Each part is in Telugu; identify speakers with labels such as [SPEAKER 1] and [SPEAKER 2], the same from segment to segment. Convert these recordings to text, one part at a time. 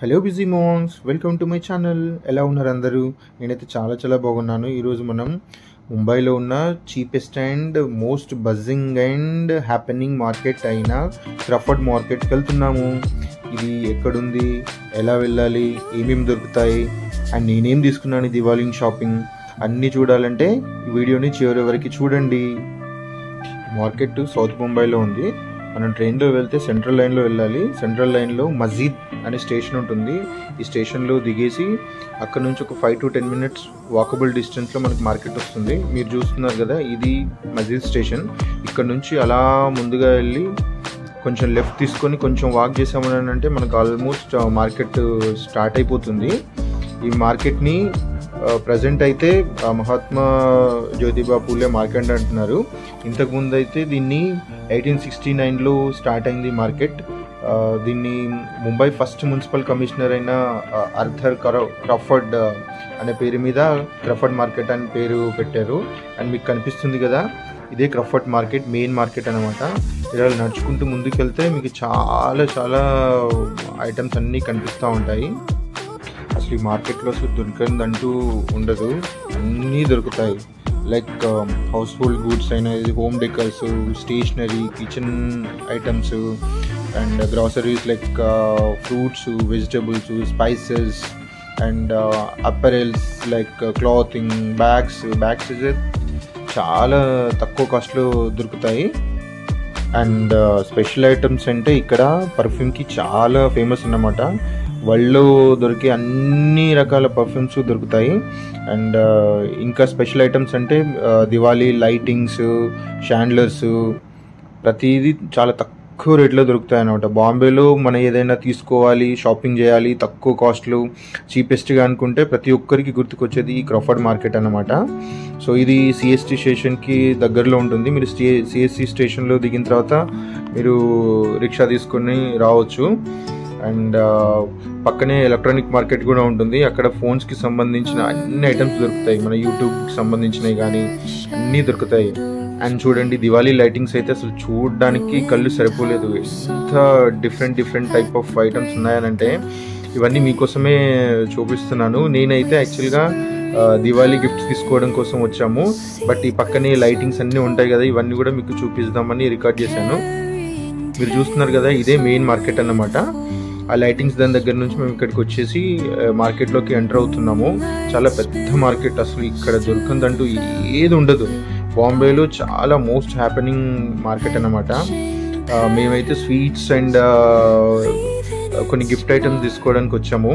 [SPEAKER 1] Hello busy moms, welcome to my channel. ఎలా ఉన్నారు అందరూ? నేనైతే చాలా బాగున్నాను. ఈరోజు మనం ముంబైలో ఉన్న cheapest and most buzzing and happening market అయిన క్రాఫర్డ్ మార్కెట్కి వెళ్తున్నాము. ఇది ఎక్కడుంది, ఎలా వెళ్ళాలి, ఏమేమి దొరుకుతాయి అండ్ నేనేం తీసుకున్నాను దివాళీ షాపింగ్ అన్నీ చూడాలంటే ఈ వీడియోని చివరి వరకు చూడండి. మార్కెట్ సౌత్ ముంబైలో ఉంది. మనం ట్రైన్లో వెళ్తే సెంట్రల్ లైన్లో వెళ్ళాలి. సెంట్రల్ లైన్లో మజీద్ అనే స్టేషన్ ఉంటుంది. ఈ స్టేషన్లో దిగేసి అక్కడ నుంచి ఒక 5 to 10 minutes వాకబుల్ డిస్టెన్స్లో మనకి మార్కెట్ వస్తుంది. మీరు చూస్తున్నారు కదా, ఇది మజీద్ స్టేషన్. ఇక్కడ నుంచి అలా ముందుగా వెళ్ళి కొంచెం లెఫ్ట్ తీసుకొని కొంచెం వాక్ చేసామని అంటే మనకు ఆల్మోస్ట్ మార్కెట్ స్టార్ట్ అయిపోతుంది. ఈ మార్కెట్ని ప్రజెంట్ అయితే మహాత్మా జ్యోతిబా పూలే మార్కెట్ అంటున్నారు. ఇంతకుముందు అయితే దీన్ని 1869లో స్టార్ట్ అయింది మార్కెట్. దీన్ని ముంబై ఫస్ట్ మున్సిపల్ కమిషనర్ అయిన ఆర్థర్ క్రాఫర్డ్ అనే పేరు మీద క్రాఫర్డ్ మార్కెట్ అని పేరు పెట్టారు. అండ్ మీకు కనిపిస్తుంది కదా, ఇదే క్రాఫర్డ్ మార్కెట్, మెయిన్ మార్కెట్ అనమాట. ఇలా నడుచుకుంటూ ముందుకెళ్తే మీకు చాలా ఐటమ్స్ అన్నీ కనిపిస్తూ ఉంటాయి. అసలు ఈ మార్కెట్లో అసలు దొరికిందంటూ ఉండదు, అన్నీ దొరుకుతాయి. లైక్ హౌస్ హోల్డ్ గూడ్స్ అయినా, home decors, stationery, kitchen items and groceries like fruits, vegetables, spices and apparels like clothing, bags చాలా తక్కువ కాస్ట్లో దొరుకుతాయి. అండ్ స్పెషల్ ఐటమ్స్ అంటే ఇక్కడ పర్ఫ్యూమ్కి చాలా ఫేమస్ అన్నమాట. వరల్డ్లో దొరికే అన్ని రకాల పర్ఫ్యూమ్స్ దొరుకుతాయి. అండ్ ఇంకా స్పెషల్ ఐటమ్స్ అంటే దివాళీ లైటింగ్స్, షాండ్లర్స్, ప్రతిదీ చాలా తక్కువ రేట్లో దొరుకుతాయి అన్నమాట. బాంబేలో మనం ఏదైనా తీసుకోవాలి, షాపింగ్ చేయాలి, తక్కువ కాస్ట్లు, చీపెస్ట్గా అనుకుంటే ప్రతి ఒక్కరికి గుర్తుకొచ్చేది ఈ క్రాఫర్డ్ మార్కెట్ అన్నమాట. సో ఇది సిఎస్టీ స్టేషన్కి దగ్గరలో ఉంటుంది. మీరు సిఎస్టీ స్టేషన్లో దిగిన తర్వాత మీరు రిక్షా తీసుకొని రావచ్చు. అండ్ పక్కనే ఎలక్ట్రానిక్ మార్కెట్ కూడా ఉంటుంది. అక్కడ ఫోన్స్కి సంబంధించిన అన్ని ఐటమ్స్ దొరుకుతాయి. మన యూట్యూబ్కి సంబంధించినవి కానీ అన్నీ దొరుకుతాయి. అండ్ చూడండి, దివాళీ లైటింగ్స్ అయితే అసలు చూడడానికి కళ్ళు సరిపోలేదు. ఎంత డిఫరెంట్ టైప్ ఆఫ్ ఐటమ్స్ ఉన్నాయనంటే ఇవన్నీ మీకోసమే చూపిస్తున్నాను. నేనైతే యాక్చువల్గా దివాళీ గిఫ్ట్స్ తీసుకోవడం కోసం వచ్చాము. బట్ ఈ పక్కనే లైటింగ్స్ అన్నీ ఉంటాయి కదా, ఇవన్నీ కూడా మీకు చూపిద్దామని రికార్డ్ చేశాను. మీరు చూస్తున్నారు కదా, ఇదే మెయిన్ మార్కెట్ అన్నమాట. ఆ లైటింగ్స్ దాని దగ్గర నుంచి మేము ఇక్కడికి వచ్చేసి మార్కెట్లోకి ఎంటర్ అవుతున్నాము. చాలా పెద్ద మార్కెట్, అసలు ఇక్కడ దొరికిందంటూ ఏది ఉండదు. బాంబేలో చాలా మోస్ట్ హ్యాపెనింగ్ మార్కెట్ అన్నమాట. మేమైతే స్వీట్స్ అండ్ కొన్ని గిఫ్ట్ ఐటమ్స్ తీసుకోవడానికి వచ్చాము.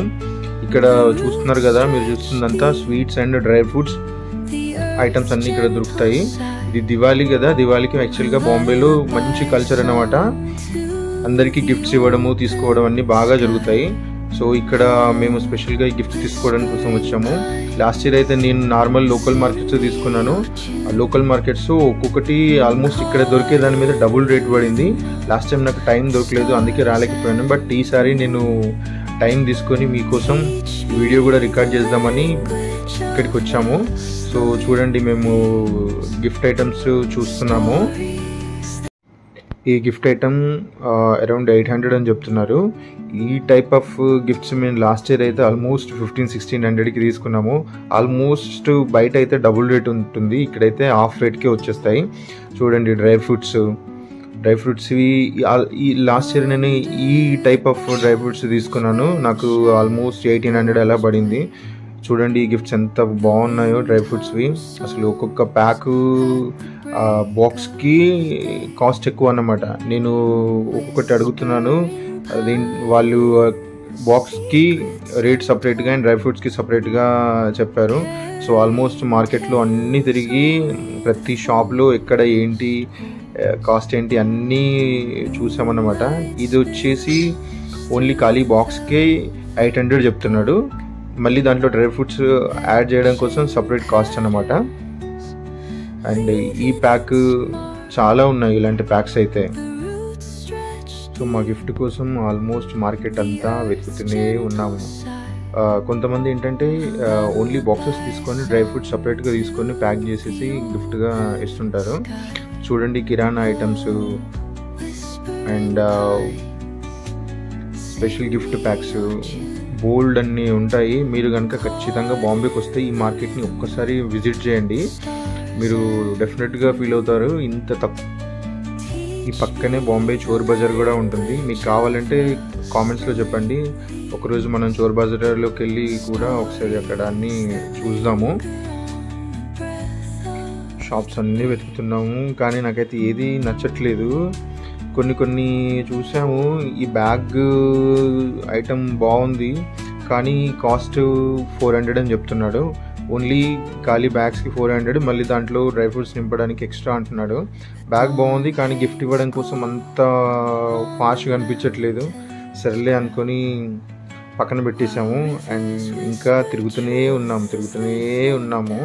[SPEAKER 1] ఇక్కడ చూస్తున్నారు కదా, మీరు చూస్తుందంతా sweets and dry fruits items అన్నీ ఇక్కడ దొరుకుతాయి. ఇది దివాళీ కదా, దివాళీకి యాక్చువల్గా బాంబేలో మంచి కల్చర్ అన్నమాట. అందరికీ గిఫ్ట్స్ ఇవ్వడము, తీసుకోవడం అన్నీ బాగా జరుగుతాయి. సో ఇక్కడ మేము స్పెషల్గా ఈ గిఫ్ట్స్ తీసుకోవడానికి కోసం వచ్చాము. లాస్ట్ ఇయర్ అయితే నేను నార్మల్ లోకల్ మార్కెట్స్ తీసుకున్నాను. ఆ లోకల్ మార్కెట్స్ ఒక్కొక్కటి ఆల్మోస్ట్ ఇక్కడ దొరికే దాని మీద డబుల్ రేట్ పడింది. లాస్ట్ టైం నాకు టైం దొరకలేదు, అందుకే రాలేకపోయాను. బట్ ఈసారి నేను టైం తీసుకొని మీకోసం వీడియో కూడా రికార్డ్ చేద్దామని ఇక్కడికి వచ్చాము. సో చూడండి, మేము గిఫ్ట్ ఐటమ్స్ చూస్తున్నాము. ఈ గిఫ్ట్ ఐటమ్ అరౌండ్ 800 అని చెప్తున్నారు. ఈ టైప్ ఆఫ్ గిఫ్ట్స్ మేము లాస్ట్ ఇయర్ అయితే ఆల్మోస్ట్ 1500-1600కి తీసుకున్నాము. ఆల్మోస్ట్ బయట అయితే డబుల్ రేట్ ఉంటుంది, ఇక్కడైతే హాఫ్ రేట్కే వచ్చేస్తాయి. చూడండి, డ్రై ఫ్రూట్స్ ఈ లాస్ట్ ఇయర్ నేను ఈ టైప్ ఆఫ్ డ్రై ఫ్రూట్స్ తీసుకున్నాను. నాకు ఆల్మోస్ట్ 1800 అలా పడింది. చూడండి ఈ గిఫ్ట్స్ ఎంత బాగున్నాయో డ్రై ఫ్రూట్స్వి. అసలు ఒక్కొక్క ప్యాకు బాక్స్కి కాస్ట్ ఎక్కువ అన్నమాట. నేను ఒక్కొక్కటి అడుగుతున్నాను, వాళ్ళు బాక్స్కి రేట్ సపరేట్గా అండ్ డ్రై ఫ్రూట్స్కి సపరేట్గా చెప్పారు. సో ఆల్మోస్ట్ మార్కెట్లో అన్నీ తిరిగి ప్రతి షాప్లో ఎక్కడ ఏంటి కాస్ట్ ఏంటి అన్నీ చూసామన్నమాట. ఇది వచ్చేసి ఓన్లీ ఖాళీ బాక్స్కే 800 చెప్తున్నాడు. మళ్ళీ దాంట్లో డ్రై ఫ్రూట్స్ యాడ్ చేయడం కోసం సపరేట్ కాస్ట్ అన్నమాట. అండ్ ఈ ప్యాక్ చాలా ఉన్నాయి ఇలాంటి ప్యాక్స్ అయితే. సో మా గిఫ్ట్ కోసం ఆల్మోస్ట్ మార్కెట్ అంతా వెతుకుతూనే ఉన్నాము. కొంతమంది ఏంటంటే ఓన్లీ బాక్సెస్ తీసుకొని డ్రై ఫ్రూట్స్ సపరేట్గా తీసుకొని ప్యాక్ చేసేసి గిఫ్ట్గా ఇస్తుంటారు. చూడండి కిరాణా items and special gift packs బోల్డ్ అన్నీ ఉంటాయి. మీరు కనుక ఖచ్చితంగా బాంబేకి వస్తే ఈ మార్కెట్ని ఒక్కసారి విజిట్ చేయండి, మీరు డెఫినెట్గా ఫీల్ అవుతారు. ఇంత తక్కువ ఈ పక్కనే బాంబే చోర్ బజార్ కూడా ఉంటుంది. మీకు కావాలంటే కామెంట్స్లో చెప్పండి, ఒకరోజు మనం చోర్ బజార్లోకి వెళ్ళి కూడా ఒకసారి అక్కడ అన్నీ చూద్దాము. షాప్స్ అన్నీ వెతుకుతున్నాము కానీ నాకైతే ఏది నచ్చట్లేదు. కొన్ని చూసాము. ఈ బ్యాగ్ ఐటమ్ బాగుంది కానీ కాస్ట్ 400 అని చెప్తున్నాడు. ఓన్లీ ఖాళీ బ్యాగ్స్కి 400, మళ్ళీ దాంట్లో డ్రై ఫ్రూట్స్ నింపడానికి ఎక్స్ట్రా అంటున్నాడు. బ్యాగ్ బాగుంది కానీ గిఫ్ట్ ఇవ్వడం కోసం అంత ఫాస్ట్గా అనిపించట్లేదు. సరేలే అనుకొని పక్కన పెట్టేసాము. అండ్ ఇంకా తిరుగుతూనే ఉన్నాము.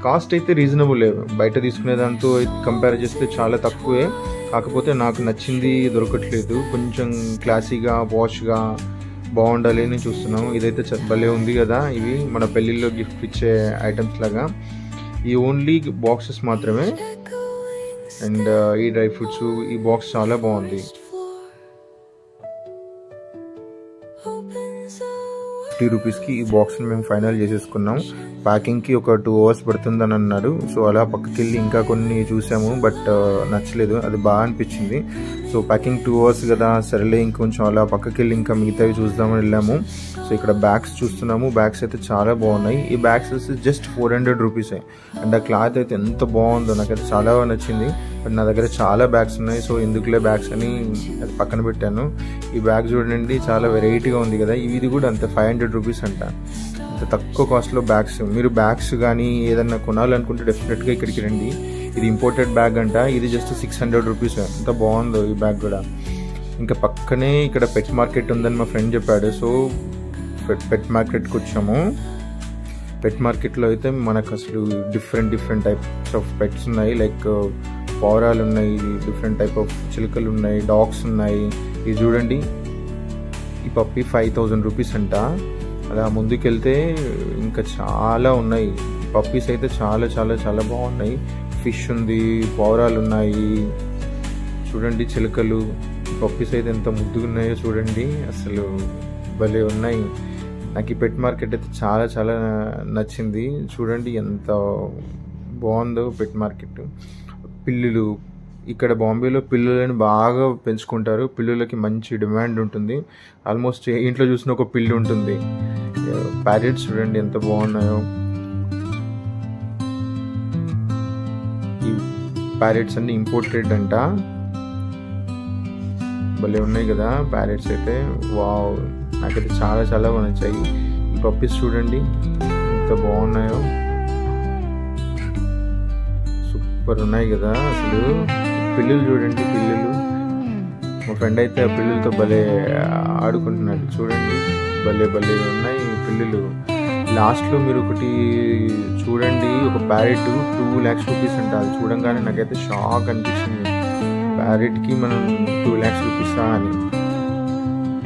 [SPEAKER 1] కాస్ట్ అయితే రీజనబుల్, బయట తీసుకునే దాంతో కంపేర్ చేస్తే చాలా తక్కువే. కాకపోతే నాకు నచ్చింది దొరకట్లేదు. కొంచెం క్లాసీగా వాష్గా బాగుండాలి అని చూస్తున్నాము. ఇదైతే భలే ఉంది కదా, ఇవి మన పెళ్ళిళ్ళలో గిఫ్ట్ ఇచ్చే ఐటమ్స్ లాగా. ఈ ఓన్లీ బాక్సెస్ మాత్రమే. అండ్ ఈ డ్రై ఫ్రూట్స్, ఈ బాక్స్ చాలా బాగుంది. 50 రూపీస్కి ఈ బాక్స్ని మేము ఫైనల్ చేసేసుకున్నాం. ప్యాకింగ్కి ఒక 2 hours పడుతుందని అన్నాడు. సో అలా పక్కకి వెళ్ళి ఇంకా కొన్ని చూసాము, బట్ నచ్చలేదు, అది బాగా అనిపించింది. సో ప్యాకింగ్ 2 hours కదా, సరేలే ఇంకొంచెం అలా పక్కకి వెళ్ళి ఇంకా మిగతావి చూద్దామని వెళ్ళాము. సో ఇక్కడ బ్యాగ్స్ చూస్తున్నాము. బ్యాగ్స్ అయితే చాలా బాగున్నాయి. ఈ బ్యాగ్స్ వచ్చి జస్ట్ 400 రూపీసే. అండ్ ఆ క్లాత్ అయితే ఎంత బాగుందో, నాకైతే చాలా చాలా బట్ నా దగ్గర చాలా బ్యాగ్స్ ఉన్నాయి. సో ఎందుకులే బ్యాగ్స్ అని అది పక్కన పెట్టాను. ఈ బ్యాగ్ చూడండి చాలా వెరైటీగా ఉంది కదా. ఇది కూడా అంతే 500 రూపీస్ అంట. అంత తక్కువ కాస్ట్లో బ్యాగ్స్. మీరు బ్యాగ్స్ కానీ ఏదన్నా కొనాలనుకుంటే డెఫినెట్గా ఇక్కడికి రండి. ఇది ఇంపోర్టెడ్ బ్యాగ్ అంట. ఇది జస్ట్ 600 రూపీస్. ఎంత బాగుందో ఈ బ్యాగ్ కూడా. ఇంకా పక్కనే ఇక్కడ పెట్ మార్కెట్ ఉందని మా ఫ్రెండ్ చెప్పాడు. సో పెట్ మార్కెట్కి వచ్చాము. పెట్ మార్కెట్లో అయితే మనకు అసలు డిఫరెంట్ టైప్స్ ఆఫ్ పెట్స్ ఉన్నాయి. లైక్ పౌరాలు ఉన్నాయి, డిఫరెంట్ టైప్ ఆఫ్ చిలుకలు ఉన్నాయి, డాగ్స్ ఉన్నాయి. ఇది చూడండి, ఈ పప్పి 5000 రూపీస్ అంట. అలా ముందుకెళ్తే ఇంకా చాలా ఉన్నాయి. పప్పీస్ అయితే చాలా బాగున్నాయి. ఫిష్ ఉంది, పౌరాలు ఉన్నాయి, చూడండి చిలుకలు. పప్పీస్ అయితే ఎంత ముద్దుగా ఉన్నాయో చూడండి, అసలు భలే ఉన్నాయి. నాకు ఈ పెట్ మార్కెట్ అయితే చాలా నచ్చింది. చూడండి ఎంత బాగుందో పెట్ మార్కెట్. పిల్లులు, ఇక్కడ బాంబేలో పిల్లులను బాగా పెంచుకుంటారు. పిల్లులకి మంచి డిమాండ్ ఉంటుంది. ఆల్మోస్ట్ ఇంట్లో చూసిన ఒక పిల్లి ఉంటుంది. ప్యారెట్స్ చూడండి ఎంత బాగున్నాయో. ఈ ప్యారెట్స్ అన్ని ఇంపోర్టెడ్ అంట. భలే ఉన్నాయి కదా ప్యారెట్స్ అయితే. వావ్, నాకైతే చాలా నచ్చాయి. ఈ పప్పీస్ చూడండి ఎంత బాగున్నాయో, సూపర్ ఉన్నాయి కదా అసలు. పిల్లులు చూడండి, పిల్లులు. మా ఫ్రెండ్ అయితే ఆ పిల్లులతో భలే ఆడుకుంటున్నాడు. చూడండి భలే ఉన్నాయి పిల్లులు. లాస్ట్లో మీరు ఒకటి చూడండి, ఒక ప్యారెట్ 2 lakhs రూపీస్ అంట. అది చూడంగానే నాకైతే షాక్ అనిపించింది. ప్యారెట్కి మనం 2 lakhs రూపీసా అని.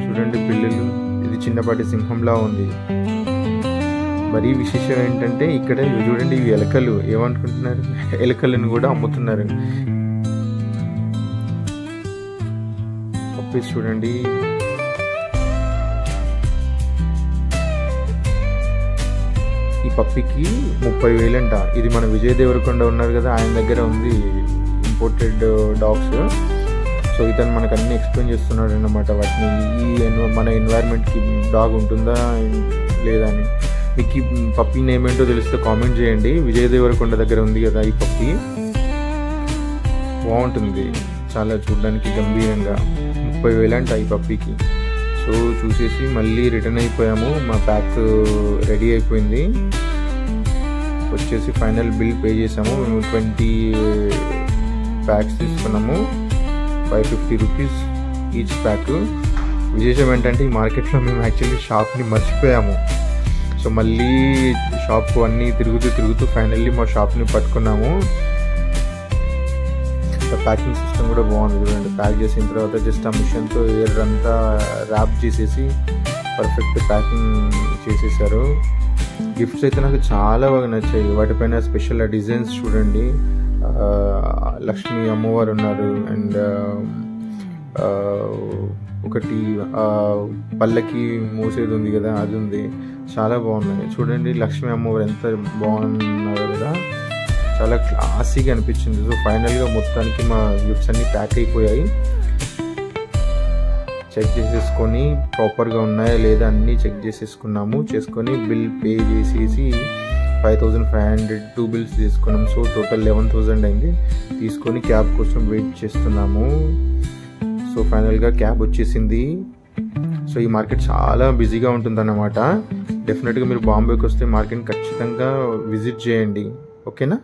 [SPEAKER 1] చూడండి పిల్లులు. ఇది చిన్నపాటి సింహంలా ఉంది. మరీ విశేషం ఏంటంటే ఇక్కడ ఇవి చూడండి, ఇవి ఎలకలు. ఏమనుకుంటున్నారు, ఎలకలను కూడా అమ్ముతున్నారు. పప్పీస్ చూడండి. ఈ పప్పికి 30,000 అంట. ఇది మన విజయ్ దేవరకొండ ఉన్నారు కదా, ఆయన దగ్గర ఉంది ఇంపోర్టెడ్ డాగ్స్. సో ఇతను మనకు అన్ని ఎక్స్ప్లెయిన్ చేస్తున్నాడు అన్నమాట. వాటిని మన ఎన్వైర్న్మెంట్కి డాగ్ ఉంటుందా లేదా అని. మీకు ఈ పప్పీ నేమ్ ఏంటో తెలిస్తే కామెంట్ చేయండి. విజయ్ దేవరకొండ దగ్గర ఉంది కదా ఈ పప్పీ, బాగుంటుంది చాలా చూడడానికి గంభీరంగా. 30,000 అంట ఈ పప్పీకి. సో సో చూసేసి మళ్ళీ రిటర్న్ అయిపోయాము. మా ప్యాక్ రెడీ అయిపోయింది. వచ్చేసి ఫైనల్ బిల్ పే చేసాము. మేము 20 ప్యాక్స్ తీసుకున్నాము. 550 రూపీస్ ఈచ్ ప్యాక్. విశేషం ఏంటంటే ఈ మార్కెట్లో మేము యాక్చువల్లీ షాప్ని మర్చిపోయాము. సో మళ్ళీ షాప్కు అన్నీ తిరుగుతూ ఫైనల్లీ మా షాప్ని పట్టుకున్నాము. ప్యాకింగ్ సిస్టమ్ కూడా బాగుంది చూడండి. ప్యాక్ చేసిన తర్వాత జస్ట్ ఆ మిషన్తో ఎయిర్ అంతా ర్యాప్ చేసేసి పర్ఫెక్ట్ ప్యాకింగ్ చేసేసారు. గిఫ్ట్స్ అయితే నాకు చాలా బాగా నచ్చాయి. వాటిపైన స్పెషల్ డిజైన్స్ చూడండి. లక్ష్మీ అమ్మవారు ఉన్నారు అండ్ ఒకటి పల్లకి మోసేది ఉంది కదా, అది ఉంది. చాలా బాగున్నాయి చూడండి. లక్ష్మీ అమ్మవారు ఎంత బాగున్నారు కదా, చాలా క్లాసీగా అనిపించింది. సో ఫైనల్గా మొత్తానికి మా గిఫ్ట్స్ అన్నీ ప్యాక్ అయిపోయాయి. చెక్ చేసేసుకొని ప్రాపర్గా ఉన్నాయా లేదా అన్నీ చెక్ చేసుకొని బిల్ పే చేసేసి 5500 2 బిల్స్ తీసుకున్నాం. సో టోటల్ 11,000 అయింది. తీసుకొని క్యాబ్ కోసం వెయిట్ చేస్తున్నాము. సో ఫైనల్గా క్యాబ్ వచ్చేసింది. సో ఈ మార్కెట్ చాలా బిజీగా ఉంటుందన్నమాట. డెఫినెట్గా మీరు బాంబేకి వస్తే మార్కెట్ ఖచ్చితంగా విజిట్ చేయండి. ఓకేనా?